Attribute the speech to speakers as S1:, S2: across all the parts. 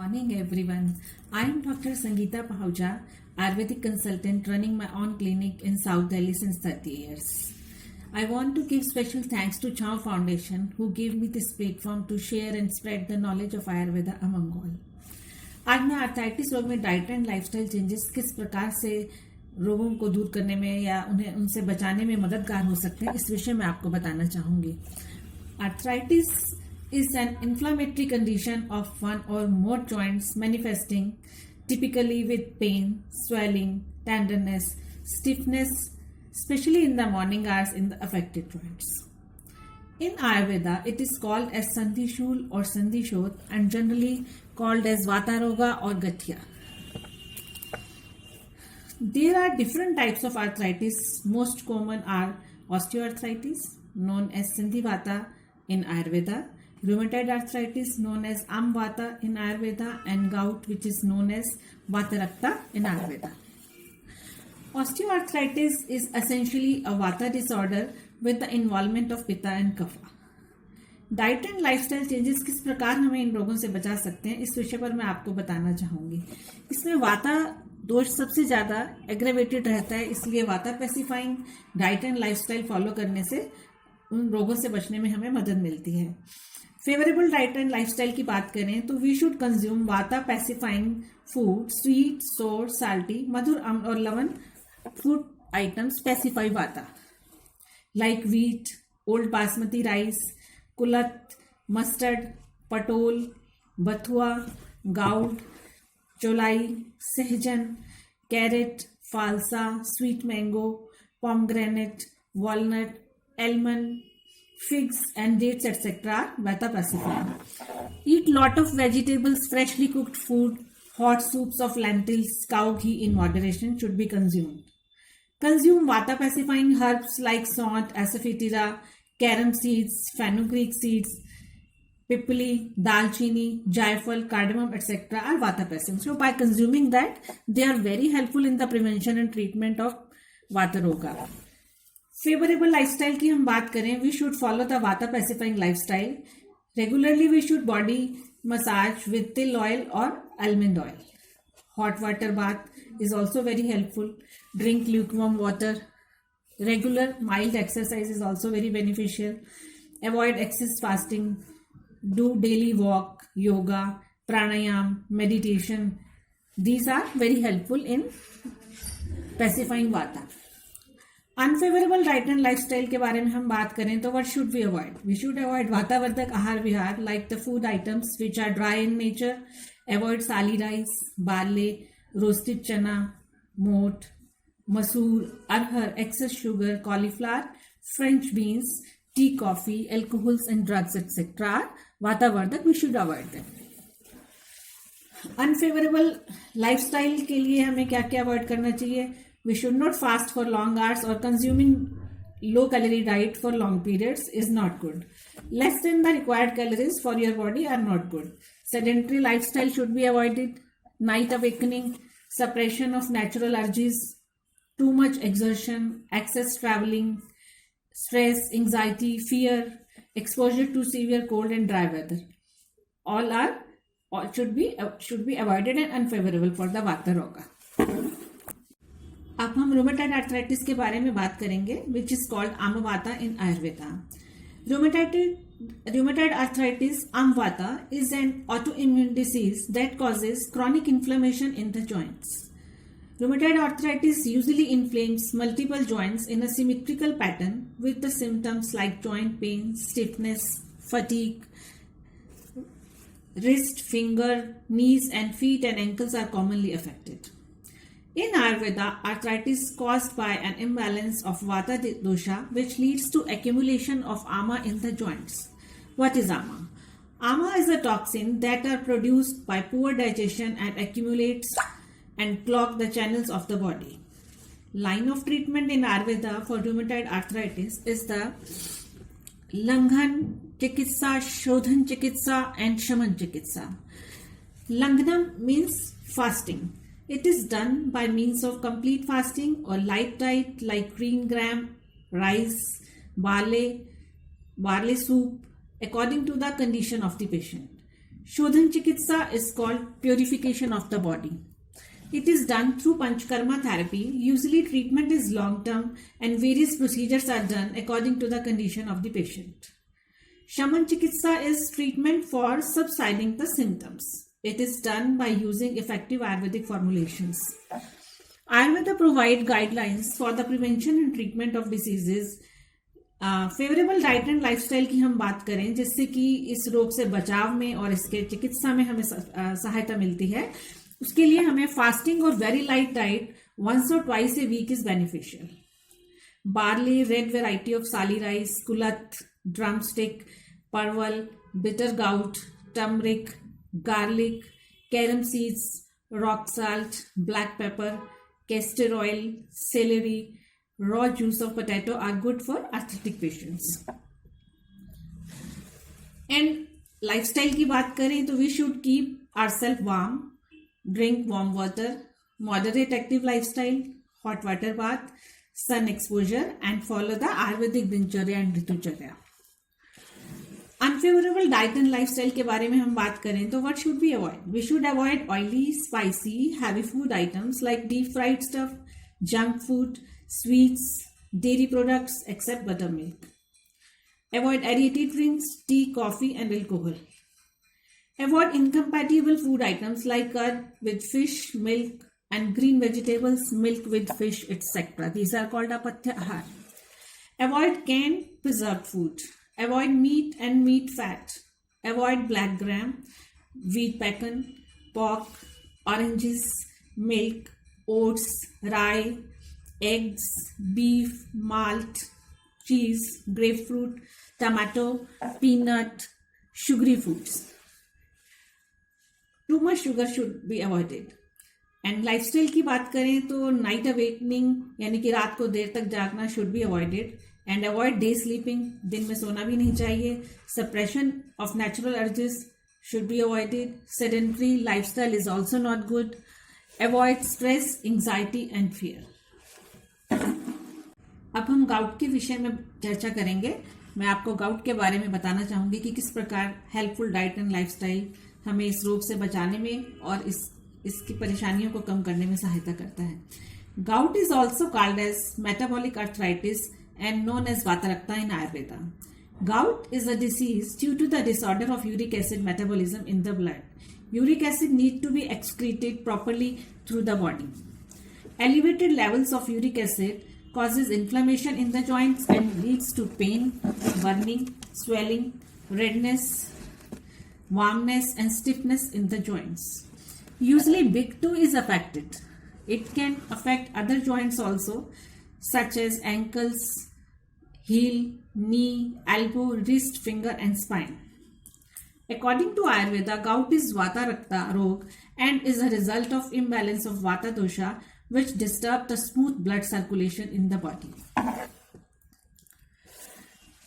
S1: morning, everyone. I am Dr. Sangeeta Pahuja, Ayurvedic consultant running my own clinic in South Delhi since 30 years. I want to give special thanks to Chow Foundation who gave me this platform to share and spread the knowledge of Ayurveda among all. आज मैं arthritis रोग में diet and lifestyle changes किस प्रकार से रोगों को दूर करने में या उन्हें उनसे बचाने में मददगार हो सकते हैं, इस विषय में आपको बताना चाहूंगी. Arthritis is an inflammatory condition of one or more joints manifesting typically with pain, swelling, tenderness, stiffness, especially in the morning hours in the affected joints. In Ayurveda, it is called as Sandhishul or Sandhishod and generally called as Vataroga or Gathia. There are different types of arthritis. Most common are osteoarthritis, known as Sandhivata in Ayurveda, rheumatoid arthritis known as Amvata in Ayurveda, and gout, which is known as Vatarakta in Ayurveda. Osteoarthritis is essentially a Vata disorder with the involvement of Pitta and Kapha. Diet and lifestyle changes किस प्रकार हमें इन रोगों से बचा सकते हैं, इस विषय पर मैं आपको बताना चाहूंगी. इसमें वाता दोष सबसे ज्यादा एग्रेवेटेड रहता है, इसलिए वाता pacifying diet and lifestyle follow करने से उन रोगों से बचने में हमें मदद मिलती है. फेवरेबल डाइट एंड लाइफस्टाइल की बात करें तो we should consume vata pacifying food, sweet, sour, salty, madhur, amla और lavan food items pacify vata, like wheat, old basmati rice, kulath, mustard, patol, bathua, gourd, chaulai, sahjan, carrot, phalsa, sweet mango, pomegranate, walnut, almond, figs and dates etc. Vata pacifying. Eat lot of vegetables, freshly cooked food, hot soups of lentils, cow ghee in moderation should be consumed. Consume Vata pacifying herbs like saunt, asafoetida, carom seeds, fenugreek seeds, pipali, dalchini, jaifal, cardamom etc. are Vata pacifying. So by consuming that, they are very helpful in the prevention and treatment of Vata roga. Favourable lifestyle की हम बात करें, we should follow the Vata pacifying lifestyle. Regularly we should body massage with til oil और almond oil. Hot water bath is also very helpful. Drink lukewarm water. Regular mild exercise is also very beneficial. Avoid excess fasting. Do daily walk, yoga, pranayama, meditation. These are very helpful in pacifying Vata. Unfavourable diet and lifestyle के बारे में हम बात करें तो what should we avoid? We should avoid vatavardhak aahar vihar like the food items which are dry in nature. Avoid sali rice, barley, roasted chana, moth, masoor, arhar, excess sugar, cauliflower, French beans, tea, coffee, alcohols and drugs etcetera are vatavardhak. We should avoid them. Unfavourable lifestyle के लिए हमें क्या क्या avoid करना चाहिए? We should not fast for long hours or consuming low calorie diet for long periods is not good. Less than the required calories for your body are not good. Sedentary lifestyle should be avoided. Night awakening, suppression of natural urges, too much exertion, excess traveling, stress, anxiety, fear, exposure to severe cold and dry weather. All should be avoided and unfavorable for the Vata roga. अब हम rheumatoid arthritis के बारे में बात करेंगे, which is called amavata in Ayurveda. Rheumatoid arthritis amavata is an autoimmune disease that causes chronic inflammation in the joints. Rheumatoid arthritis usually inflames multiple joints in a symmetrical pattern with the symptoms like joint pain, stiffness, fatigue. Wrist, finger, knees and feet and ankles are commonly affected. In Ayurveda, arthritis is caused by an imbalance of Vata dosha which leads to accumulation of ama in the joints. What is ama? Ama is a toxin that are produced by poor digestion and accumulates and clog the channels of the body. Line of treatment in Ayurveda for rheumatoid arthritis is the Langhan Chikitsa, Shodhan Chikitsa and Shaman Chikitsa. Langhanam means fasting. It is done by means of complete fasting or light diet like green gram, rice, barley soup, according to the condition of the patient. Shodhan Chikitsa is called purification of the body. It is done through Panchkarma therapy. Usually treatment is long term and various procedures are done according to the condition of the patient. Shaman Chikitsa is treatment for subsiding the symptoms. It is done by using effective Ayurvedic formulations. Ayurveda provide guidelines for the prevention and treatment of diseases. Favourable diet and lifestyle की हम बात करें जिससे कि इस रोग से बचाव में और इसके चिकित्सा में हमें सहायता मिलती है, उसके लिए हमें फास्टिंग और वेरी लाइट डाइट वंस और twice a week is beneficial. Barley, red variety of shali rice, kulath, drumstick, parwal, bitter gourd, turmeric, garlic, carom seeds, rock salt, black pepper, castor oil, celery, raw juice of potato are good for arthritic patients. And lifestyle की बात करें तो we should keep ourselves warm, drink warm water, moderate active lifestyle, hot water bath, sun exposure and follow the Ayurvedic दिनचर्या and ऋतुचर्या. Unfavorable diet and lifestyle के बारे में हम बात करें तो what should we avoid? We should avoid oily, spicy, heavy food items like deep fried stuff, junk food, sweets, dairy products except buttermilk. Avoid aerated drinks, tea, coffee and alcohol. Avoid incompatible food items like curd with fish, milk and green vegetables, milk with fish, etc. These are called apatya ahar. Avoid canned preserved food. Avoid meat and meat fat. Avoid black gram, wheat pecan, pork, oranges, milk, oats, rye, eggs, beef, malt, cheese, grapefruit, tomato, peanut, sugary foods. Too much sugar should be avoided. And lifestyle की बात करें तो night awakening यानी कि रात को देर तक जागना should be avoided. And avoid day sleeping, दिन में सोना भी नहीं चाहिए. Suppression of natural urges should be avoided. Sedentary lifestyle is also not good. Avoid stress, anxiety and fear. अब हम गाउट के विषय में चर्चा करेंगे. मैं आपको गाउट के बारे में बताना चाहूंगी कि किस प्रकार हेल्पफुल डाइट एंड लाइफस्टाइल हमें इस रोग से बचाने में और इसकी परेशानियों को कम करने में सहायता करता है. Gout is also called as metabolic arthritis and known as vatarakta in Ayurveda. Gout is a disease due to the disorder of uric acid metabolism in the blood. Uric acid needs to be excreted properly through the body. Elevated levels of uric acid causes inflammation in the joints and leads to pain, burning, swelling, redness, warmness and stiffness in the joints. Usually big toe is affected. It can affect other joints also such as ankles, heel, knee, elbow, wrist, finger and spine. According to Ayurveda, gout is Vata Rakta Rog and is a result of imbalance of Vata dosha which disturb the smooth blood circulation in the body.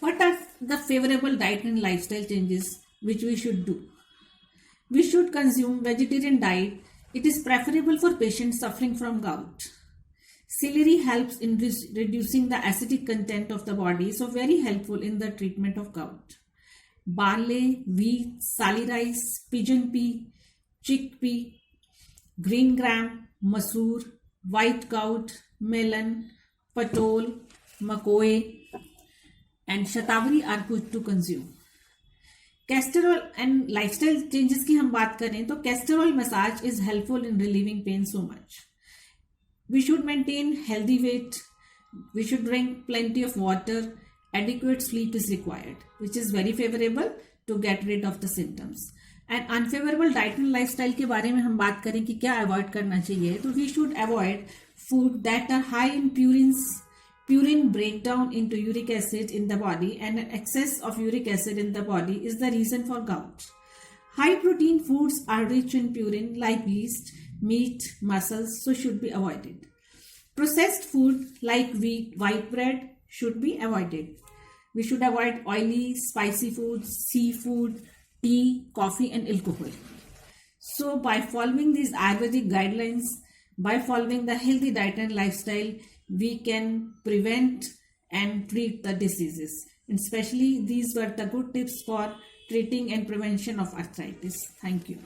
S1: What are the favorable diet and lifestyle changes which we should do? We should consume vegetarian diet. It is preferable for patients suffering from gout. Celery helps in reducing the acidic content of the body, so very helpful in the treatment of gout. Barley, wheat, sali rice, pigeon pea, chickpea, green gram, masoor, white gout, melon, patol, makoe and shatavari are good to consume. Castor oil and lifestyle changes की हम बात करें तो castor oil massage is helpful in relieving pain so much. We should maintain healthy weight. We should drink plenty of water. Adequate sleep is required, which is very favorable to get rid of the symptoms. And unfavorable diet and lifestyle के बारे में हम बात करें कि क्या avoid करना चाहिए तो we should avoid food that are high in purine breakdown into uric acid in the body, and an excess of uric acid in the body is the reason for gout. High protein foods are rich in purine like yeast, meat, mussels, so should be avoided. Processed food like wheat, white bread should be avoided. We should avoid oily, spicy foods, seafood, tea, coffee and alcohol. So by following these Ayurvedic guidelines, by following the healthy diet and lifestyle, we can prevent and treat the diseases. And especially these were the good tips for treating and prevention of arthritis. Thank you.